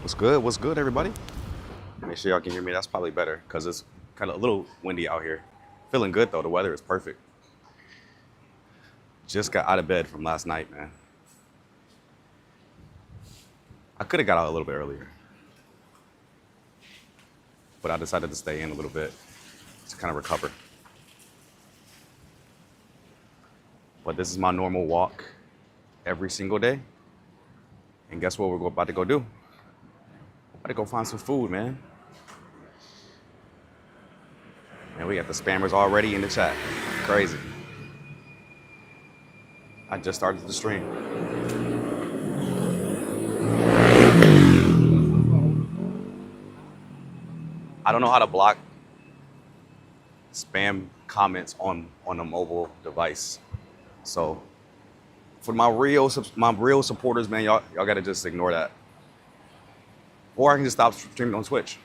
What's good? What's good, everybody? Make sure y'all can hear me. That's probably better because it's kind of a little windy out here. Feeling good though. The weather is perfect. Just got out of bed from last night, man. I could have got out a little bit earlier, but I decided to stay in a little bit to kind of recover. But this is my normal walk every single day. And guess what we're about to go do? We're about to go find some food, man. And we got the spammers already in the chat. Crazy. I just started the stream. I don't know how to block spam comments on a mobile device. So for my real supporters, man, y'all gotta just ignore that. Or I can just stop streaming on Twitch.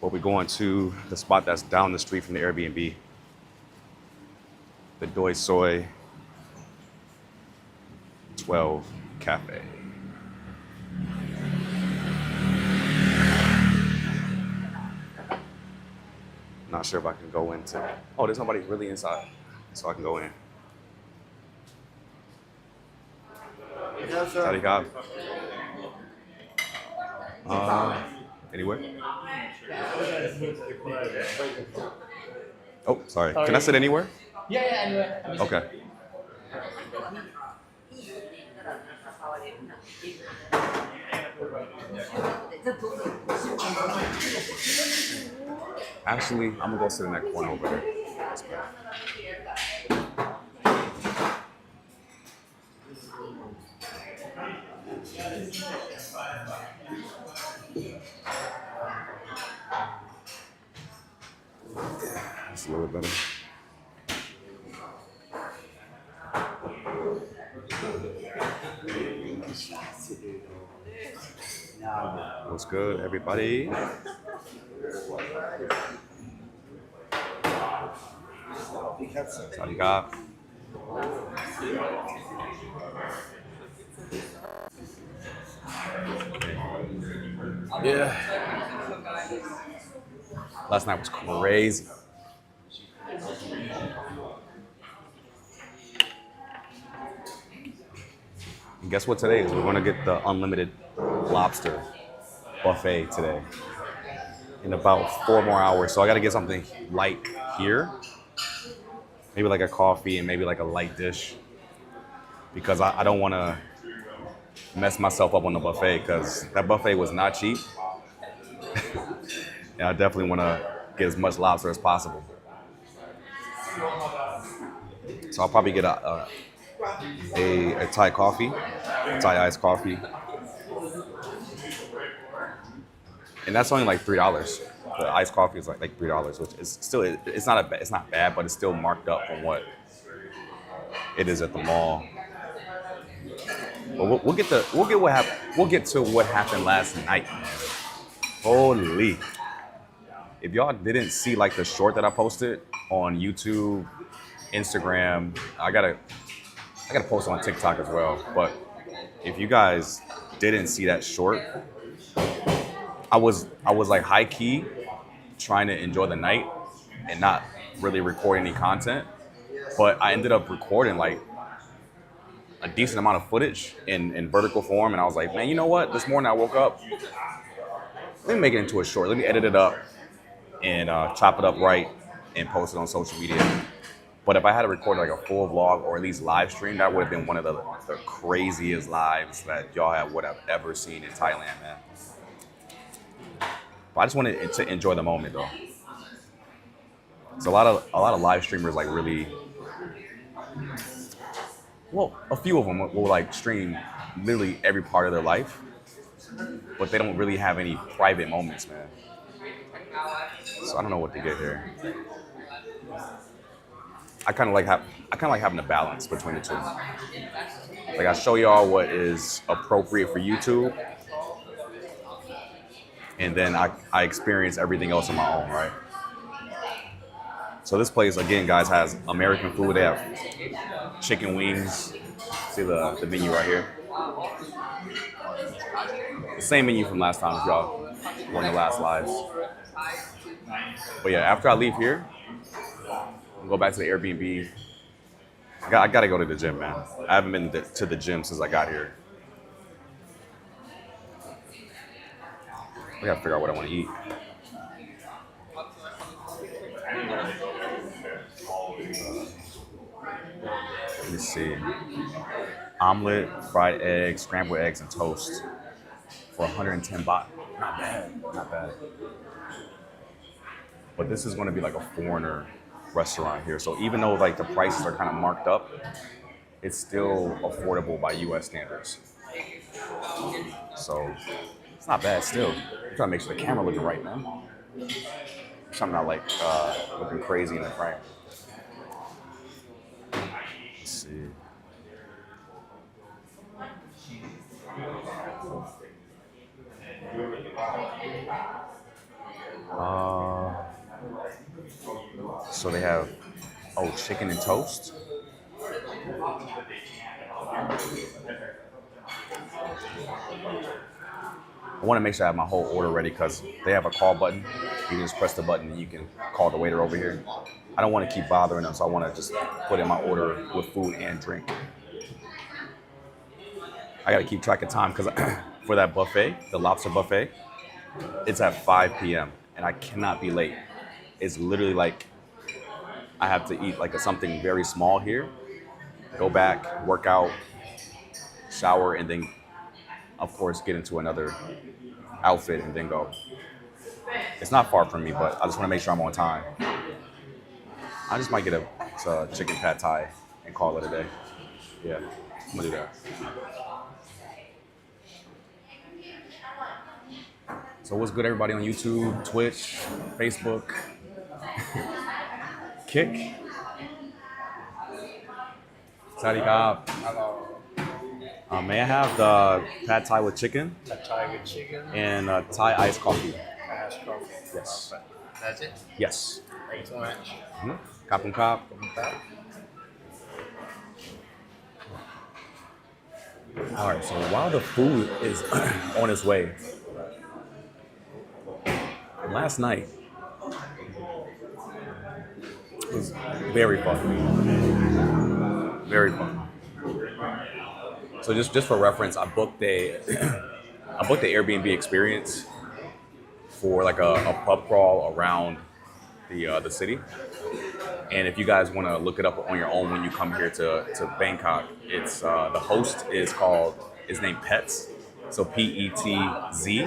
But we're going to the spot that's down the street from the Airbnb. The Doi Soy 12 Cafe. Not sure if I can go into. Oh, there's nobody really inside, so I can go in. Sorry, God. Anywhere? Oh, sorry. Can I sit anywhere? Yeah, anywhere. Okay. Actually, I'm gonna go sit in that corner over there. That's better. That's a little bit better. What's good, everybody? Sorry, God. Yeah. Last night was crazy. And guess what today is? We're gonna get the unlimited lobster buffet today in about 4 more hours. So I gotta get something light here. Maybe like a coffee and maybe like a light dish. Because I don't wanna mess myself up on the buffet because that buffet was not cheap. And I definitely wanna get as much lobster as possible. So I'll probably get a Thai coffee, a Thai iced coffee. And that's only like $3. The iced coffee is like $3, which is still it's not bad, but it's still marked up from what it is at the mall. But we'll get to what happened last night, man. Holy! If y'all didn't see like the short that I posted on YouTube, Instagram, I gotta post on TikTok as well. But if you guys didn't see that short, I was like high key trying to enjoy the night and not really record any content. But I ended up recording like a decent amount of footage in vertical form, and I was like, man, you know what? This morning I woke up. Let me make it into a short. Let me edit it up and chop it up right and post it on social media. But if I had to record like a full vlog or at least live stream, that would have been one of the craziest would have ever seen in Thailand, man. But I just wanted to enjoy the moment though. So a lot of live streamers like really, well, a few of them will like stream literally every part of their life, but they don't really have any private moments, man. So I don't know what to get here. I kind of like having a balance between the two. Like I show y'all what is appropriate for YouTube, and then I experience everything else on my own, right? So this place, again, guys, has American food. They have chicken wings. See the menu right here. The same menu from last time, if y'all were in the last lives. But yeah, after I leave here, I'll go back to the Airbnb. I gotta go to the gym, man. I haven't been to the gym since I got here. I gotta figure out what I want to eat. Let me see. Omelet, fried eggs, scrambled eggs, and toast for 110 baht. Not bad, not bad. But this is going to be like a foreigner restaurant here. So even though like the prices are kind of marked up, it's still affordable by U.S. standards. So it's not bad still. I'm trying to make sure the camera looking right, man. So I'm not like looking crazy in the frame. Let's see. So they have, chicken and toast. I want to make sure I have my whole order ready because they have a call button. You can just press the button and you can call the waiter over here. I don't want to keep bothering them, so I want to just put in my order with food and drink. I got to keep track of time because for that buffet, the lobster buffet, it's at 5 p.m. and I cannot be late. It's literally like I have to eat like something very small here, go back, work out, shower, and then, of course, get into another outfit and then go. It's not far from me, but I just want to make sure I'm on time. I just might get a chicken pad thai and call it a day. Yeah, I'm gonna do that. So what's good, everybody on YouTube, Twitch, Facebook, Kick, Sadikab. Hello. May I have the pad thai with chicken A Thai with chicken. and Thai iced coffee? Iced coffee. Yes. That's it. Yes. Thank you so much. Kapung kap. All right. So while the food is on its way, last night was very fun. Very fun. So just for reference, I booked the Airbnb experience for like a pub crawl around the city. And if you guys want to look it up on your own when you come here to Bangkok, it's the host is named Pets, so Petz.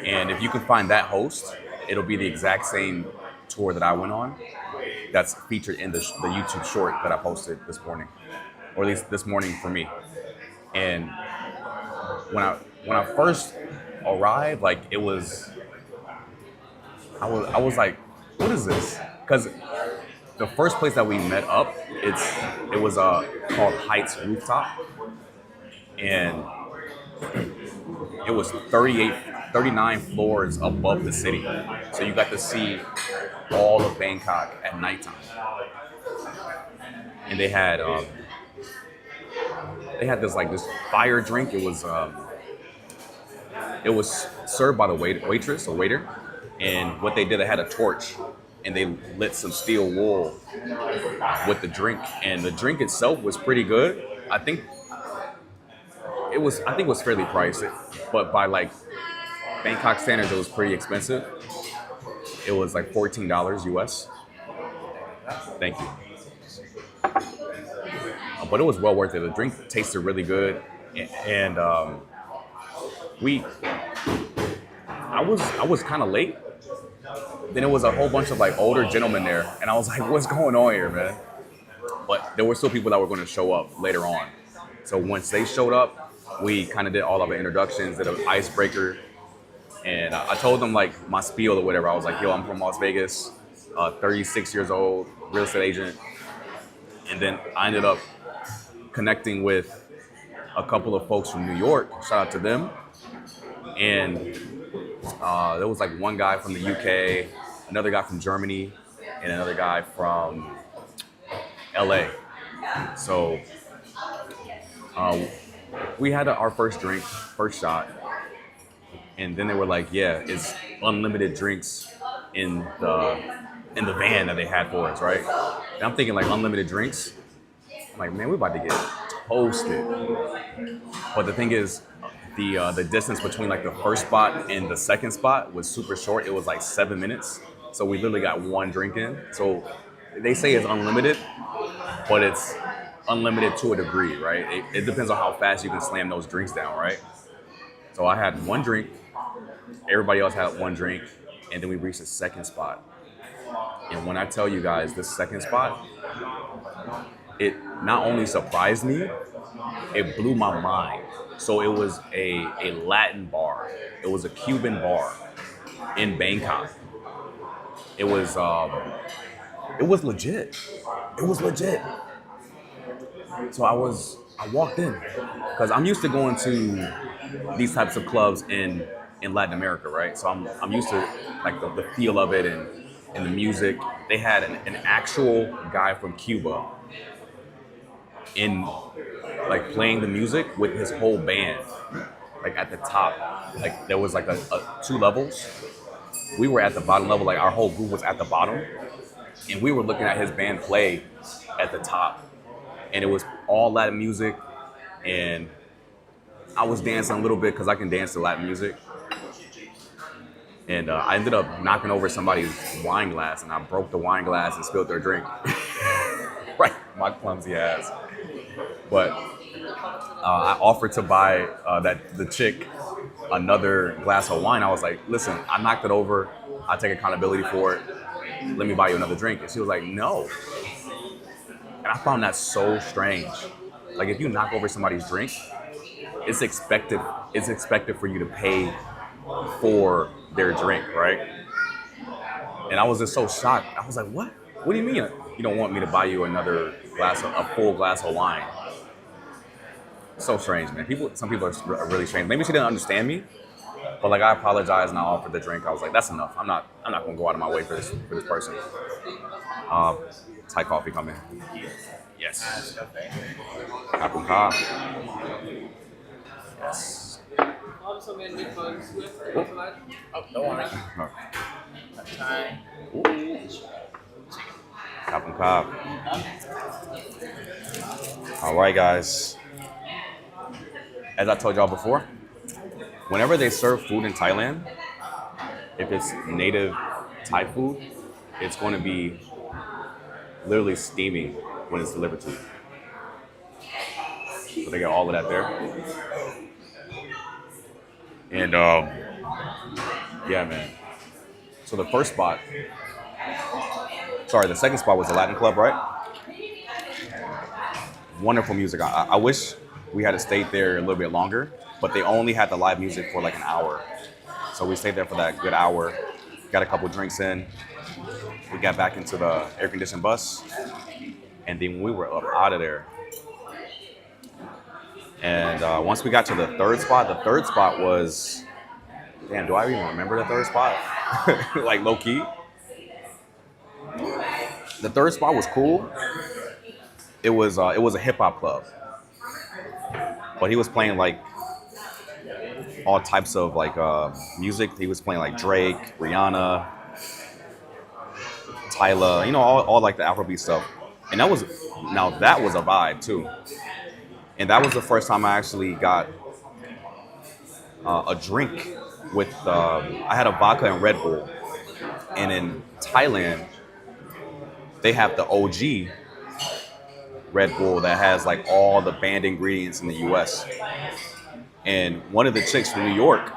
And if you can find that host, it'll be the exact same tour that I went on. That's featured in the YouTube short that I posted this morning, or at least this morning for me. And when I first arrived, like I was like, what is this? Because the first place that we met up, it was called Heights Rooftop, and it was 39 floors above the city, so you got to see all of Bangkok at nighttime. And they had this fire drink. It was served by the waitress or waiter, and what they did, they had a torch and they lit some steel wool with the drink, and the drink itself was pretty good. I think it was fairly priced, but by like Bangkok standards, it was pretty expensive. It was like $14 US. Thank you. But it was well worth it. The drink tasted really good, and I was kind of late. Then it was a whole bunch of like older gentlemen there, and I was like, "What's going on here, man?" But there were still people that were going to show up later on. So once they showed up, we kind of did all of our introductions, did an icebreaker, and I told them like my spiel or whatever. I was like, "Yo, I'm from Las Vegas, 36 years old, real estate agent," and then I ended up connecting with a couple of folks from New York. Shout out to them. And there was like one guy from the UK, another guy from Germany, and another guy from LA. So we had our first drink, first shot, and then they were like, "Yeah, it's unlimited drinks in the van that they had for us, right?" And I'm thinking like unlimited drinks. I'm like, man, we're about to get toasted. But the thing is, the distance between like the first spot and the second spot was super short. It was like 7 minutes, so we literally got one drink in. So they say it's unlimited, but it's unlimited to a degree, right? It depends on how fast you can slam those drinks down, right? So I had one drink, everybody else had one drink, and then we reached the second spot. And when I tell you guys, this second spot, it not only surprised me, it blew my mind. So it was a Latin bar. It was a Cuban bar in Bangkok. It was legit. It was legit. So I walked in because I'm used to going to these types of clubs in Latin America, right? So I'm used to like the feel of it and the music. They had an actual guy from Cuba in like playing the music with his whole band, like at the top. Like there was like a two levels. We were at the bottom level, like our whole group was at the bottom, and we were looking at his band play at the top. And it was all Latin music, and I was dancing a little bit because I can dance to Latin music. And I ended up knocking over somebody's wine glass, and I broke the wine glass and spilled their drink. Right, my clumsy ass. But I offered to buy the chick another glass of wine. I was like, listen, I knocked it over. I take accountability for it. Let me buy you another drink. And she was like, no. And I found that so strange. Like if you knock over somebody's drink, it's expected for you to pay for their drink, right? And I was just so shocked. I was like, what? What do you mean you don't want me to buy you another a full glass of wine? So strange, man. Some people are really strange. Maybe she didn't understand me, but like I apologized and I offered the drink. I was like, that's enough. I'm not gonna go out of my way for this person. Thai coffee coming. Yes. Apple coffee. Yes. Oh, don't worry. Thai. Apple coffee. All right, guys. As I told y'all before, whenever they serve food in Thailand, if it's native Thai food, it's going to be literally steaming when it's delivered to you. So they get all of that there. And yeah, man. So the second spot was the Latin club, right? Wonderful music. I wish we had stayed there a little bit longer, but they only had the live music for like an hour. So we stayed there for that good hour, got a couple drinks in. We got back into the air-conditioned bus, and then we were up out of there. And once we got to the third spot was, damn, do I even remember the third spot? Like low key. The third spot was cool. It was a hip hop club, but he was playing like all types of like music. He was playing like Drake, Rihanna, Tyler, all like the Afrobeat stuff. And that was a vibe too. And that was the first time I actually got a drink with, I had a vodka and Red Bull. And in Thailand, they have the OG Red Bull that has like all the banned ingredients in the US. And one of the chicks from New York,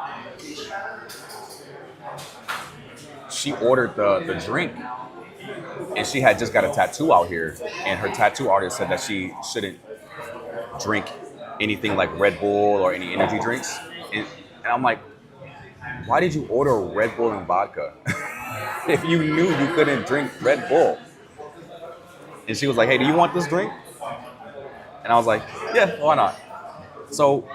she ordered the drink, and she had just got a tattoo out here, and her tattoo artist said that she shouldn't drink anything like Red Bull or any energy drinks. And I'm like, why did you order Red Bull and vodka if you knew you couldn't drink Red Bull? And she was like, hey, do you want this drink? And I was like, yeah, why not? So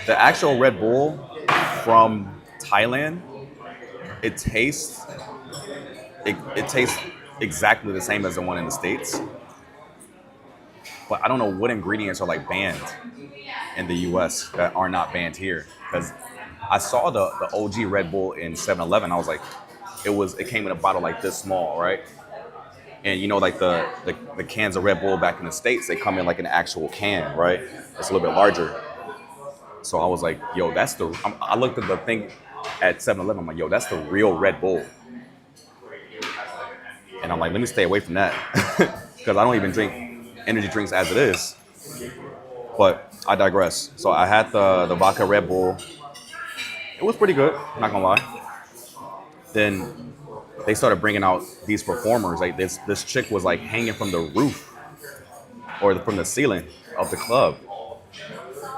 the actual Red Bull from Thailand, it tastes exactly the same as the one in the States. but I don't know what ingredients are like banned in the U.S. that are not banned here. Because I saw the OG Red Bull in 7-Eleven. I was like, it came in a bottle like this small, right? And you know, like the cans of Red Bull back in the States, they come in like an actual can, right? It's a little bit larger. So I was like, yo, I looked at the thing at 7-Eleven. I'm like, yo, that's the real Red Bull. And I'm like, let me stay away from that. Because I don't even drink energy drinks as it is. But I digress. So I had the vodka Red Bull. It was pretty good, not gonna lie. Then they started bringing out these performers. Like this chick was like hanging from the roof or from the ceiling of the club.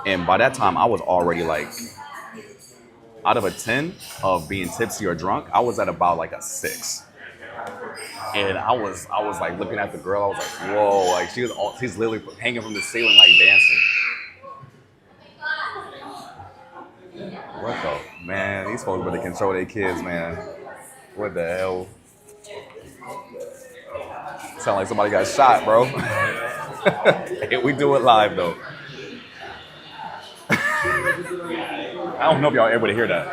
And by that time, I was already like, out of a 10 of being tipsy or drunk, I was at about like a 6. And I was like looking at the girl. I was like, whoa! Like she's literally hanging from the ceiling, like dancing. What the man? These folks better control their kids, man. What the hell? Sound like somebody got shot, bro. Hey, we do it live though. I don't know if y'all able to hear that.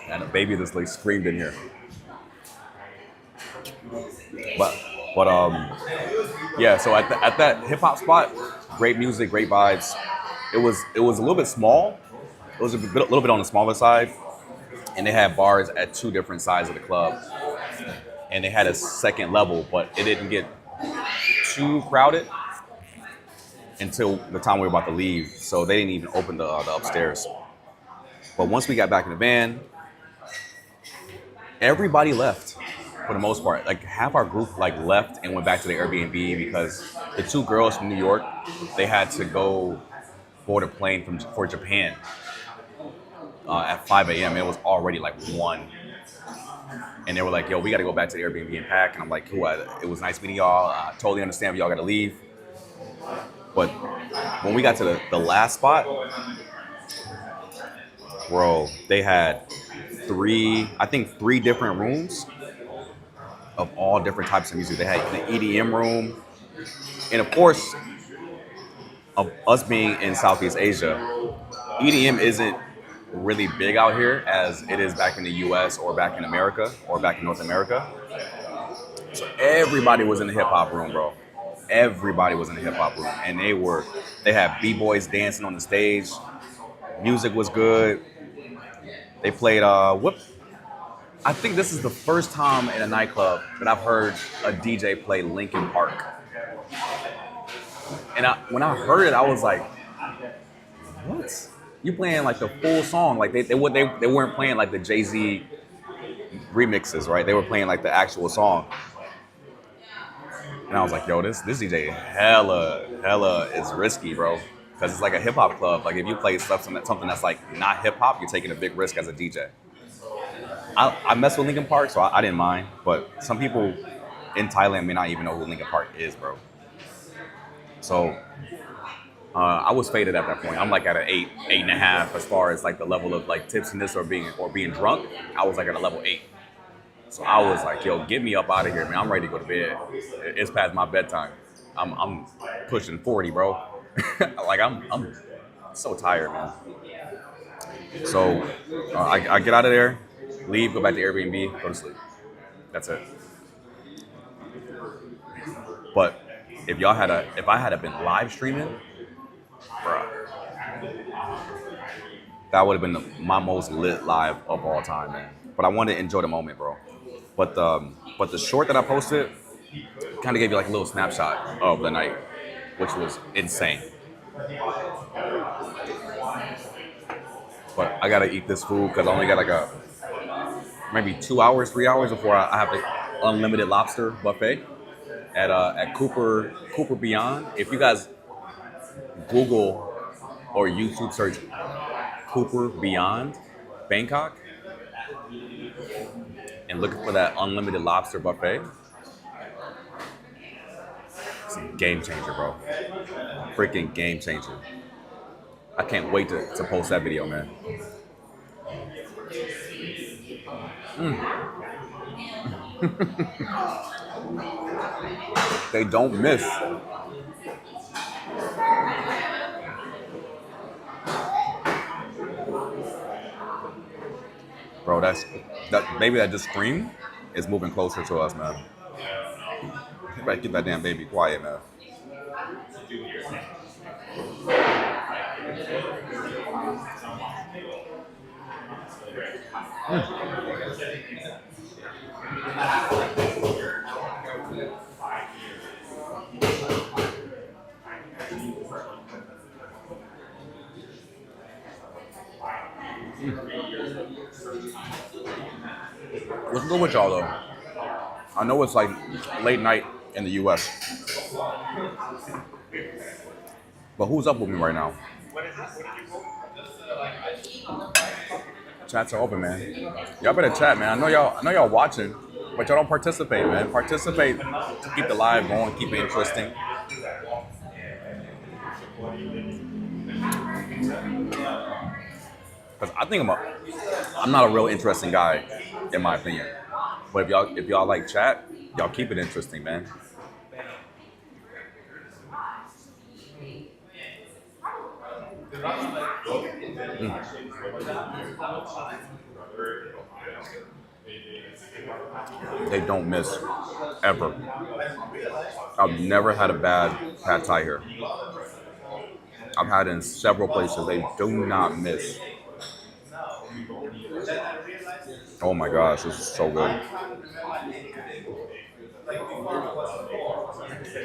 And a baby just like screamed in here. But yeah. So at that hip hop spot, great music, great vibes. It was a little bit small. It was a little bit on the smaller side, and they had bars at 2 different sides of the club, and they had a second level, but it didn't get too crowded until the time we were about to leave. So they didn't even open the upstairs. But once we got back in the van, everybody left for the most part. Like half our group like left and went back to the Airbnb because the 2 girls from New York, they had to go board a plane for Japan at 5 a.m. It was already like 1. And they were like, yo, we got to go back to the Airbnb and pack. And I'm like, cool, it was nice meeting y'all. I totally understand if y'all got to leave. But when we got to the last spot, bro, they had 3 different rooms of all different types of music. They had the EDM room. And of course, of us being in Southeast Asia, EDM isn't really big out here as it is back in the US or back in America or back in North America. So everybody was in the hip hop room, bro. Everybody was in the hip hop room. And they had B-boys dancing on the stage. Music was good. They played I think this is the first time in a nightclub that I've heard a DJ play Linkin Park. And when I heard it, I was like, what? You playing like the full song? Like they weren't playing like the Jay-Z remixes, right? They were playing like the actual song. And I was like, yo, this DJ hella is risky, bro. Because it's like a hip hop club. Like if you play something that's like not hip hop, you're taking a big risk as a DJ. I mess with Linkin Park, so I didn't mind. But some people in Thailand may not even know who Linkin Park is, bro. So I was faded at that point. I'm like at an 8.5 as far as like the level of like tipsiness or being drunk. I was like at a level 8. So I was like, yo, get me up out of here, man. I'm ready to go to bed. It's past my bedtime. I'm pushing 40, bro. Like I'm so tired, man. So I get out of there, leave, go back to Airbnb, go to sleep. That's it. But if I had been live streaming, bro, that would have been my most lit live of all time, man. But I wanted to enjoy the moment, bro. But the short that I posted kind of gave you like a little snapshot of the night, which was insane. But I gotta eat this food because I only got like maybe 2 hours, 3 hours before I have the unlimited lobster buffet at Cooper Beyond. If you guys Google or YouTube search Cooper Beyond Bangkok and looking for that unlimited lobster buffet, it's a game changer, bro. Freaking game changer. I can't wait to post that video, man. They don't miss Bro, that baby that just screamed is moving closer to us, man. You better keep that damn baby quiet, man. What's good with y'all though? I know it's like late night in the U.S., but who's up with me right now? Chats are open, man. Y'all better chat, man. I know y'all watching, but y'all don't participate, man. Participate to keep the live going, keep it interesting. Because I think I'm not a real interesting guy, in my opinion. But if y'all like chat, y'all keep it interesting, man. They don't miss ever. I've never had a bad pad thai here. I've had it in several places. They do not miss. Oh my gosh, this is so good.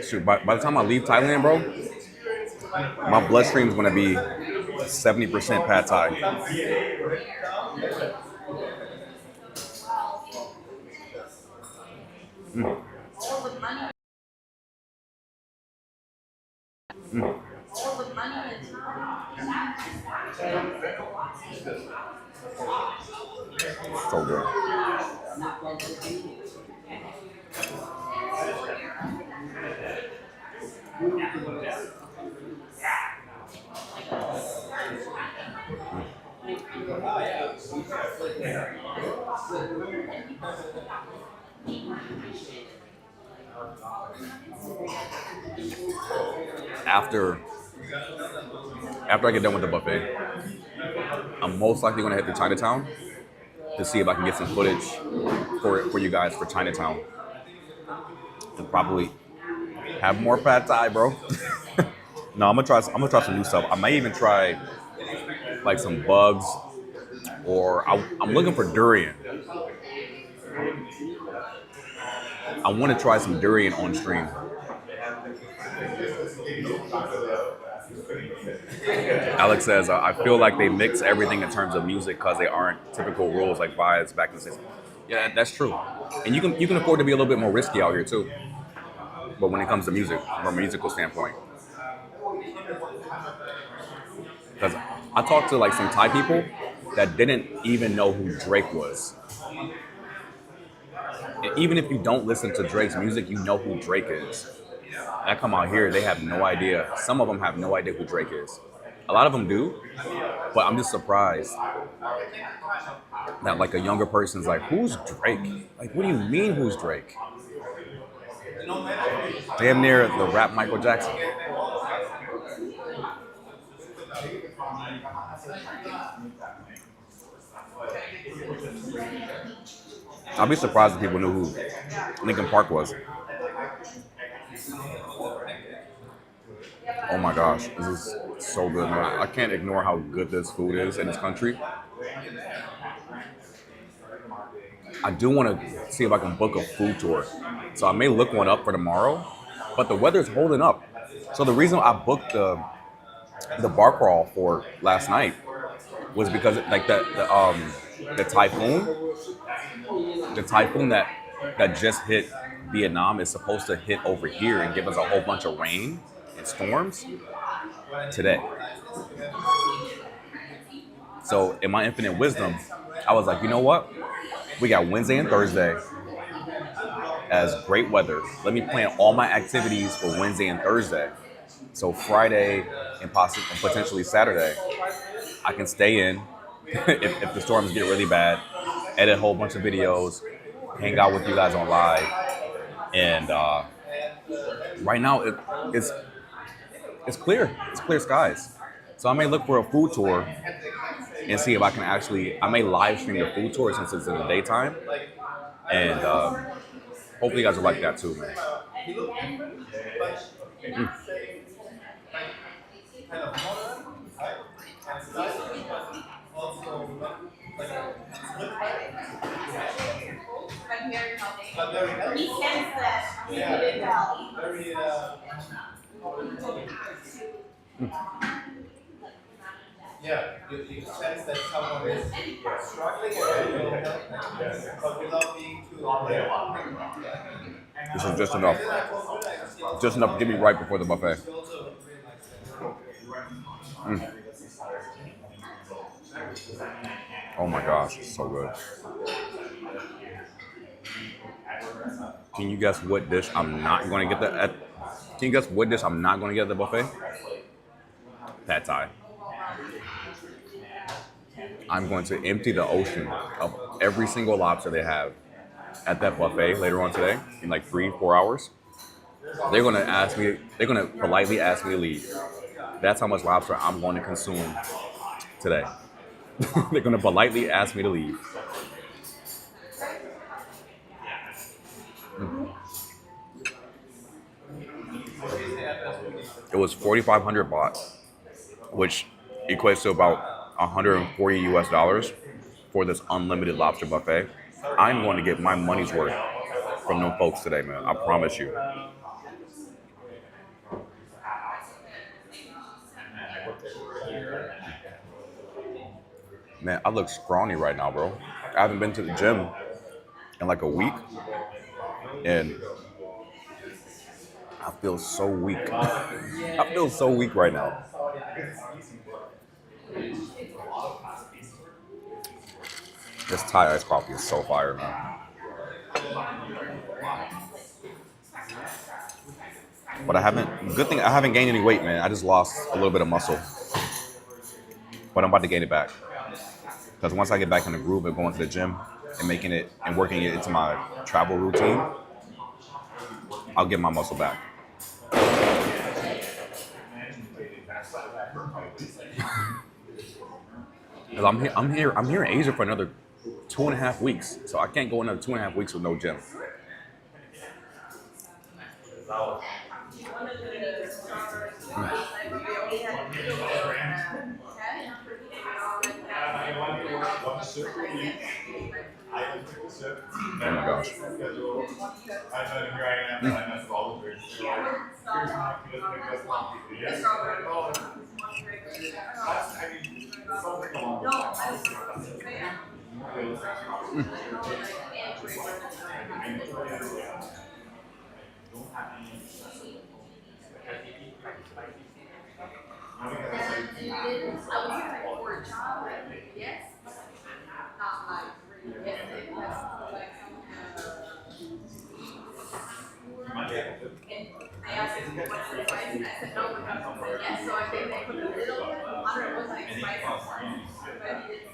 Shoot, by the time I leave Thailand, bro, my bloodstream is gonna be 70% pad thai. So good. After I get done with the buffet, I'm most likely gonna head to Chinatown to see if I can get some footage for you guys for Chinatown. To probably have more pad thai, bro. No, I'm gonna try some new stuff. I might even try like some bugs, or I'm looking for durian. I want to try some durian on stream. Alex says, I feel like they mix everything in terms of music because they aren't typical rules like vibes back in the 60s. Yeah, that's true. And you can afford to be a little bit more risky out here too. But when it comes to music, from a musical standpoint, because I talked to like some Thai people that didn't even know who Drake was. And even if you don't listen to Drake's music, you know who Drake is. And I come out here, they have no idea. Some of them have no idea who Drake is. A lot of them do, but I'm just surprised that like a younger person's like, who's Drake? Like, what do you mean who's Drake? Damn near the rap Michael Jackson. I'll be surprised if people knew who Linkin Park was. Oh my gosh, this is so good, man. I can't ignore how good this food is in this country. I do want to see if I can book a food tour. So I may look one up for tomorrow, but the weather's holding up. So the reason I booked the bar crawl for last night was because like the typhoon that just hit Vietnam is supposed to hit over here and give us a whole bunch of rain and storms today. So in my infinite wisdom, I was like, you know what? We got Wednesday and Thursday as great weather. Let me plan all my activities for Wednesday and Thursday. So Friday and potentially Saturday, I can stay in if the storms get really bad, edit a whole bunch of videos, hang out with you guys on live. And right now it's clear. It's clear skies. So I may look for a food tour and see if I can I may live stream the food tour since it's in the daytime. And hopefully you guys will like that too, man. Yeah, you sense that someone is struggling but without being too. This is just enough. Just enough to get me right before the buffet. Oh my gosh, it's so good. Can you guess what dish I'm not going to get Can you guess what dish I'm not going to get at the buffet? Pad Thai. I'm going to empty the ocean of every single lobster they have at that buffet later on today in like 3-4 hours. They're going to politely ask me to leave. That's how much lobster I'm going to consume today. They're going to politely ask me to leave. It was 4,500 baht, which equates to about 140 US dollars for this unlimited lobster buffet. I'm going to get my money's worth from them folks today, man. I promise you. Man, I look scrawny right now, bro. I haven't been to the gym in like a week, and I feel so weak. I feel so weak right now. This Thai iced coffee is so fire, man. But good thing I haven't gained any weight, man. I just lost a little bit of muscle. But I'm about to gain it back. Because once I get back in the groove of going to the gym and working it into my travel routine, I'll get my muscle back. Because I'm here in Asia for another 2.5 weeks. So I can't go another 2.5 weeks with no gym. Oh my gosh.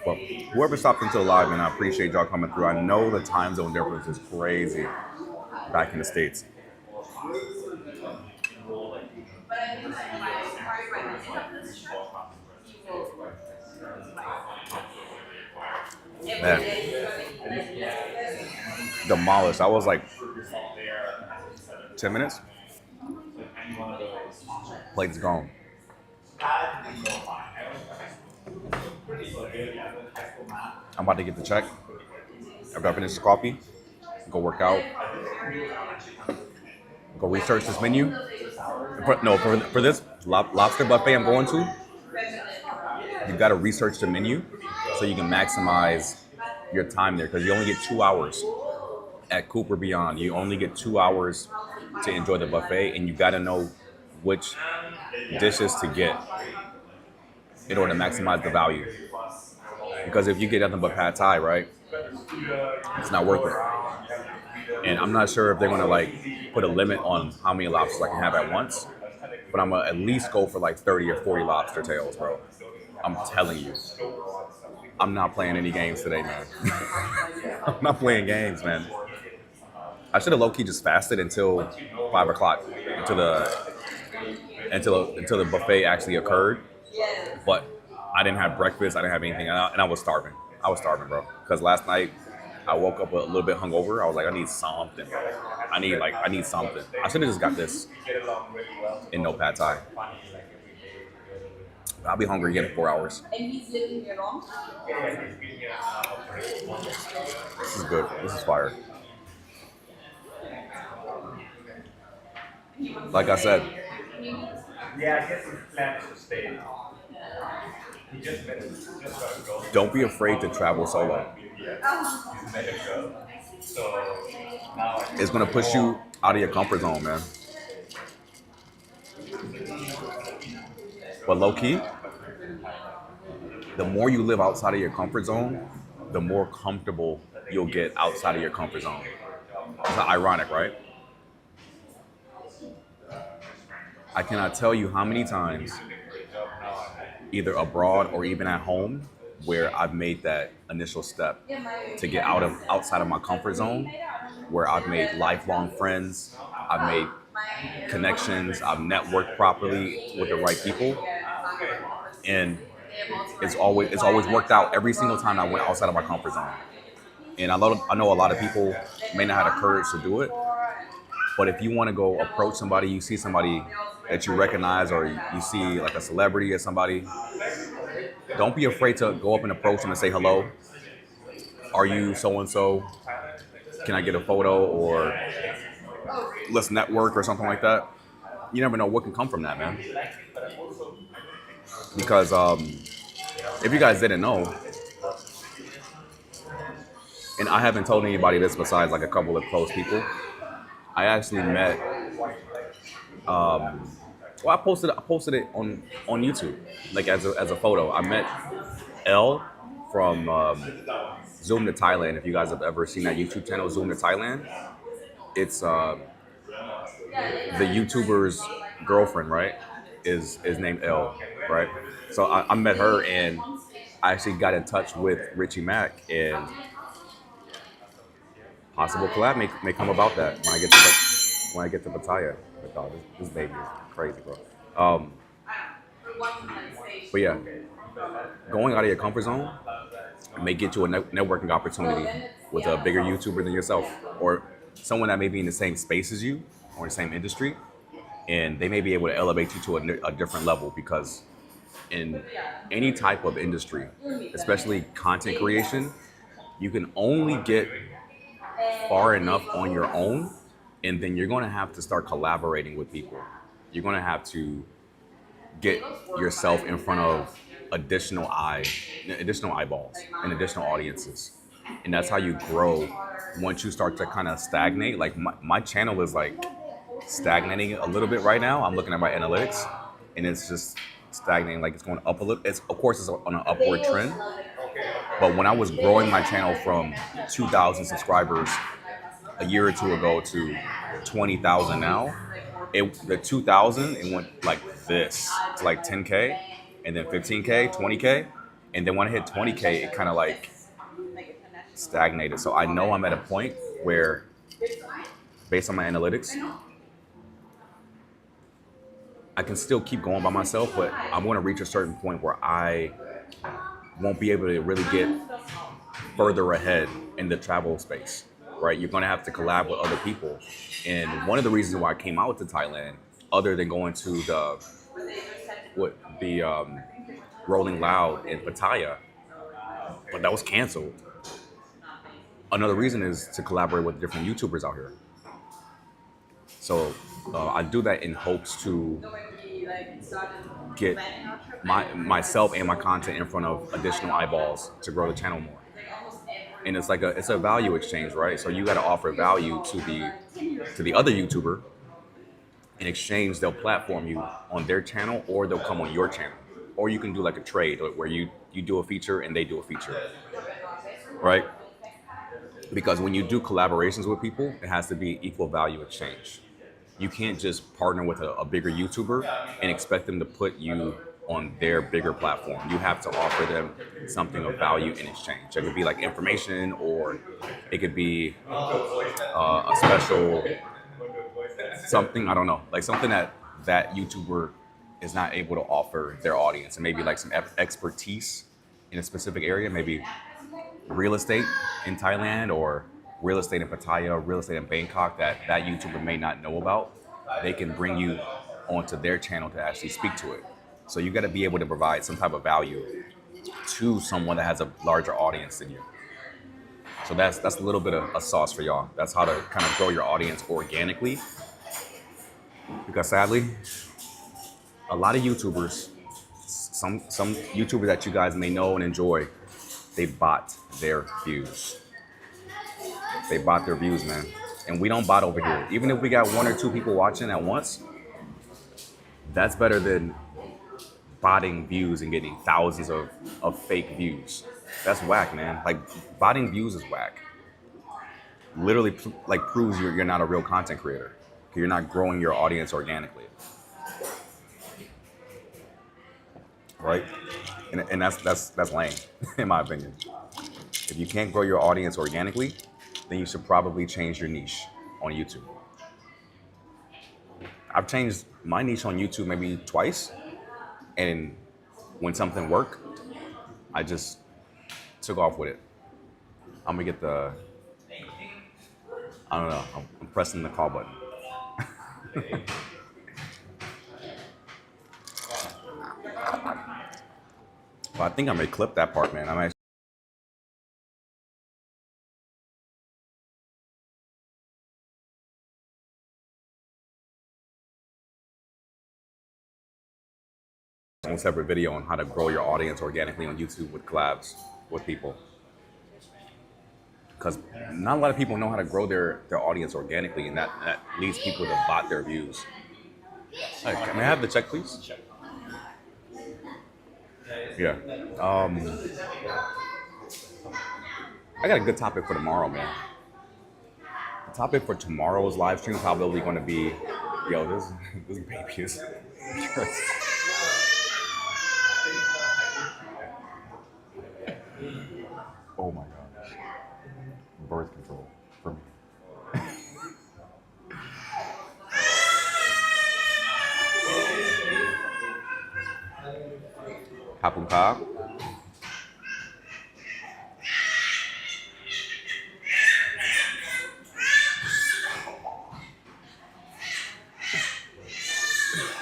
Well, whoever stopped until live, man, I appreciate y'all coming through. I know the time zone difference is crazy back in the States. Man, demolished. I was like 10 minutes. Plate's gone. I'm about to get the check. After I finish the coffee, go work out, go research this menu. For this lobster buffet I'm going to, you got to research the menu so you can maximize your time there, because you only get 2 hours at Cooper Beyond. You only get 2 hours to enjoy the buffet, and you got to know which dishes to get in order to maximize the value. Because if you get nothing but pad thai, right, it's not worth it. And I'm not sure if they're gonna like put a limit on how many lobsters I can have at once, but I'm gonna at least go for like 30 or 40 lobster tails, bro. I'm telling you, I'm not playing any games today, man. I'm not playing games, man. I should have low-key just fasted until 5 o'clock, until the buffet actually occurred. But I didn't have breakfast. I didn't have anything, and I was starving. I was starving, bro. Because last night I woke up a little bit hungover. I was like, I need something. I need something. I should have just got this in no pad thai. I'll be hungry again in 4 hours. This is good. This is fire. Like I said, Yeah, I guess his plan is to stay. He just gotta go. don't be afraid to travel solo. He's met a girl. So now It's gonna push you out of your comfort zone, man. But low key, the more you live outside of your comfort zone, the more comfortable you'll get outside of your comfort zone. It's ironic, right? I cannot tell you how many times, either abroad or even at home, where I've made that initial step to get outside of my comfort zone, where I've made lifelong friends, I've made connections, I've networked properly with the right people, and it's always worked out every single time I went outside of my comfort zone. And I know a lot of people may not have the courage to do it, but if you want to go approach somebody, you see somebody that you recognize, or you see like a celebrity or somebody, don't be afraid to go up and approach them and say hello. Are you so and so? Can I get a photo, or let's network or something like that? You never know what can come from that, man. Because if you guys didn't know, and I haven't told anybody this besides like a couple of close people, I actually met. Well, I posted it on YouTube, like as a photo. I met L from Zoom to Thailand. If you guys have ever seen that YouTube channel, Zoom to Thailand, it's the YouTuber's girlfriend, right? Is named L, right? So I met her, and I actually got in touch with Richie Mack, and possible collab may come about that when I get to Pattaya. But dog, this baby is crazy, bro. But yeah, going out of your comfort zone may get you a networking opportunity with a bigger YouTuber than yourself, or someone that may be in the same space as you or in the same industry, and they may be able to elevate you to a different level, because in any type of industry, especially content creation, you can only get far enough on your own, and then you're going to have to start collaborating with people. You're going to have to get yourself in front of additional eyeballs and additional audiences, and that's how you grow. Once you start to kind of stagnate, like my channel is like stagnating a little bit right now. I'm looking at my analytics, and it's just stagnating, like it's going up a little. It's, of course, it's on an upward trend, but when I was growing my channel from 2,000 subscribers a year or two ago to 20,000 now, the 2,000, it went like this to like 10K, and then 15K, 20K, and then when I hit 20K, it kind of like stagnated. So I know I'm at a point where, based on my analytics, I can still keep going by myself, but I'm going to reach a certain point where I won't be able to really get further ahead in the travel space, right? You're going to have to collab with other people. And one of the reasons why I came out to Thailand, other than going to the Rolling Loud in Pattaya, but that was canceled. Another reason is to collaborate with different YouTubers out here. So I do that in hopes to get myself and my content in front of additional eyeballs to grow the channel more. And it's a value exchange, right? So you got to offer value to the other YouTuber. In exchange, they'll platform you on their channel, or they'll come on your channel, or you can do like a trade where you do a feature and they do a feature, right? Because when you do collaborations with people, it has to be equal value exchange. You can't just partner with a bigger YouTuber and expect them to put you on their bigger platform. You have to offer them something of value in exchange. It could be like information, or it could be a special something, I don't know, like something that YouTuber is not able to offer their audience and maybe like some expertise in a specific area, maybe real estate in Thailand or real estate in Pattaya, real estate in Bangkok that YouTuber may not know about, they can bring you onto their channel to actually speak to it. So you got to be able to provide some type of value to someone that has a larger audience than you. So that's a little bit of a sauce for y'all. That's how to kind of grow your audience organically. Because sadly, a lot of YouTubers, some YouTubers that you guys may know and enjoy, they bot their views. They bot their views, man. And we don't bot over here. Even if we got 1 or 2 people watching at once, that's better than botting views and getting thousands of fake views. That's whack, man. Like botting views is whack. Literally like proves you're not a real content creator. You're not growing your audience organically. Right? And that's lame, in my opinion. If you can't grow your audience organically, then you should probably change your niche on YouTube. I've changed my niche on YouTube maybe twice, and when something worked, I just took off with it. I'm gonna get the, I don't know, I'm pressing the call button. But I think I may clip that part, man. I might own separate video on how to grow your audience organically on YouTube with collabs with people. Because not a lot of people know how to grow their audience organically, and that leads people to bot their views. Hey, can I have the check, please? Yeah. I got a good topic for tomorrow, man. The topic for tomorrow's live stream is probably going to be, yo, this baby is. Oh my gosh. Birth control for me. Kapung Ka.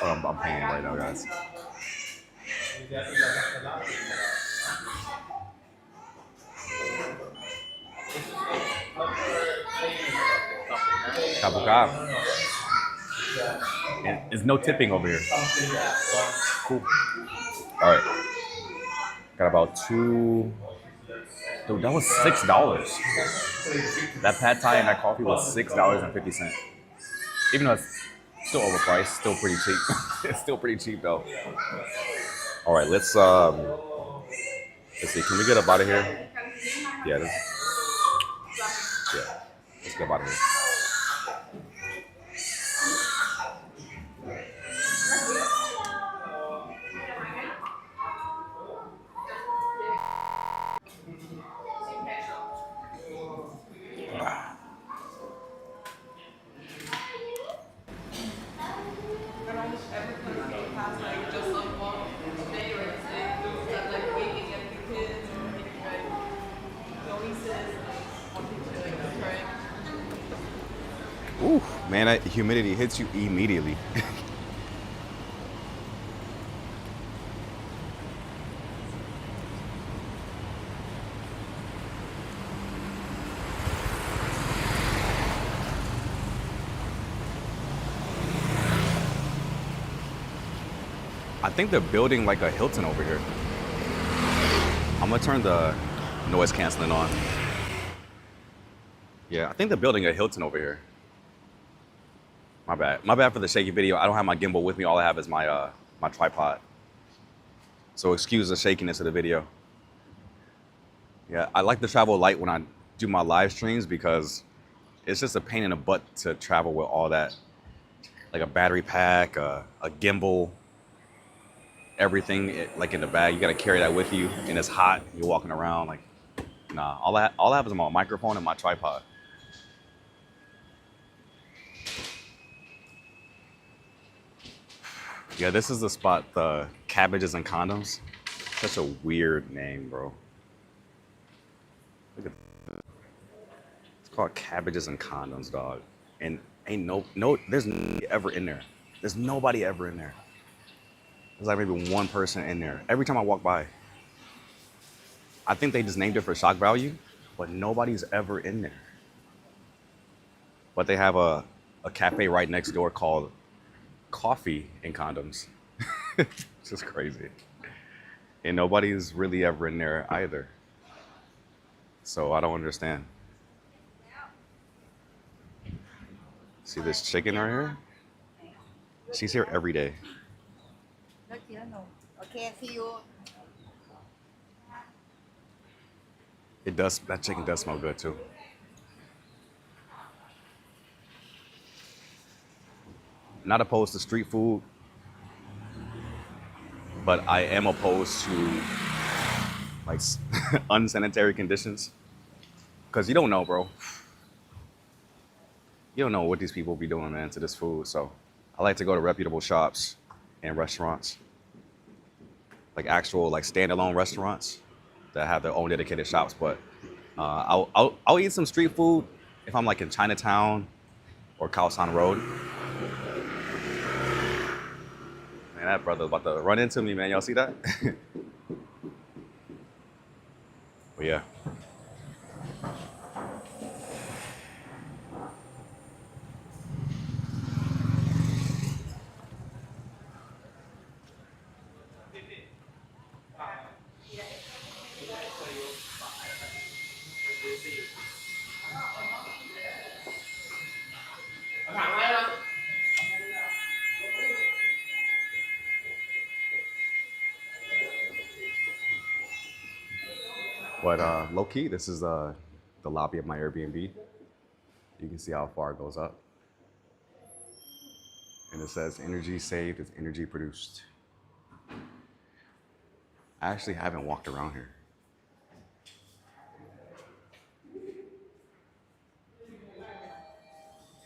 Oh, I'm paying right now, guys. Kapung Ka. There's no tipping over here. Cool. All right. Got about 2. Dude, that was $6. That pad thai and that coffee was $6.50. Even though it's still overpriced, still pretty cheap. It's still pretty cheap though. All right, let's see. Can we get up out of here? Yeah. Let's get up out of here. Ooh, man, that humidity hits you immediately. I think they're building like a Hilton over here. I'm gonna turn the noise canceling on. Yeah, I think they're building a Hilton over here. My bad. My bad for the shaky video. I don't have my gimbal with me. All I have is my my tripod. So excuse the shakiness of the video. Yeah, I like to travel light when I do my live streams because it's just a pain in the butt to travel with all that. Like a battery pack, a gimbal, everything like in the bag. You gotta carry that with you, and it's hot. You're walking around like, nah. All I have is my microphone and my tripod. Yeah, this is the spot, the Cabbages and Condoms. Such a weird name, bro. Look at It's called Cabbages and Condoms, dog. And ain't there's nobody ever in there. There's nobody ever in there. There's like maybe one person in there. Every time I walk by, I think they just named it for shock value, but nobody's ever in there. But they have a cafe right next door called Coffee and Condoms. It's just crazy. And nobody's really ever in there either. So I don't understand. See this chicken right here? She's here every day. Okay, see you. That chicken does smell good too. Not opposed to street food, but I am opposed to like unsanitary conditions. Cause you don't know, bro. You don't know what these people be doing, man, to this food. So I like to go to reputable shops and restaurants, like actual like standalone restaurants that have their own dedicated shops. But I'll eat some street food if I'm like in Chinatown or Khaosan Road. Man, that brother's about to run into me, man. Y'all see that? But yeah. But low key, this is the lobby of my Airbnb. You can see how far it goes up. And it says energy saved is energy produced. I actually haven't walked around here.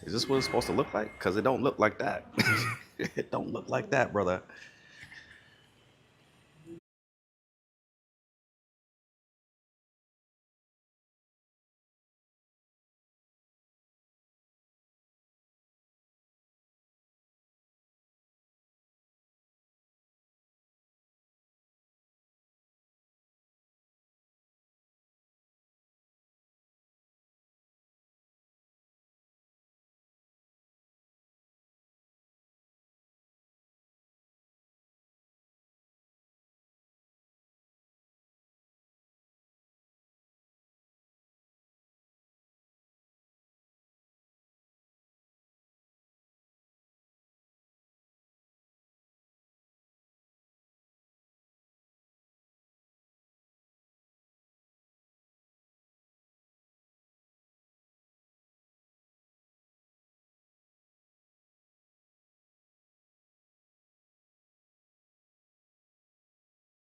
Is this what it's supposed to look like? Because it don't look like that. It don't look like that, brother.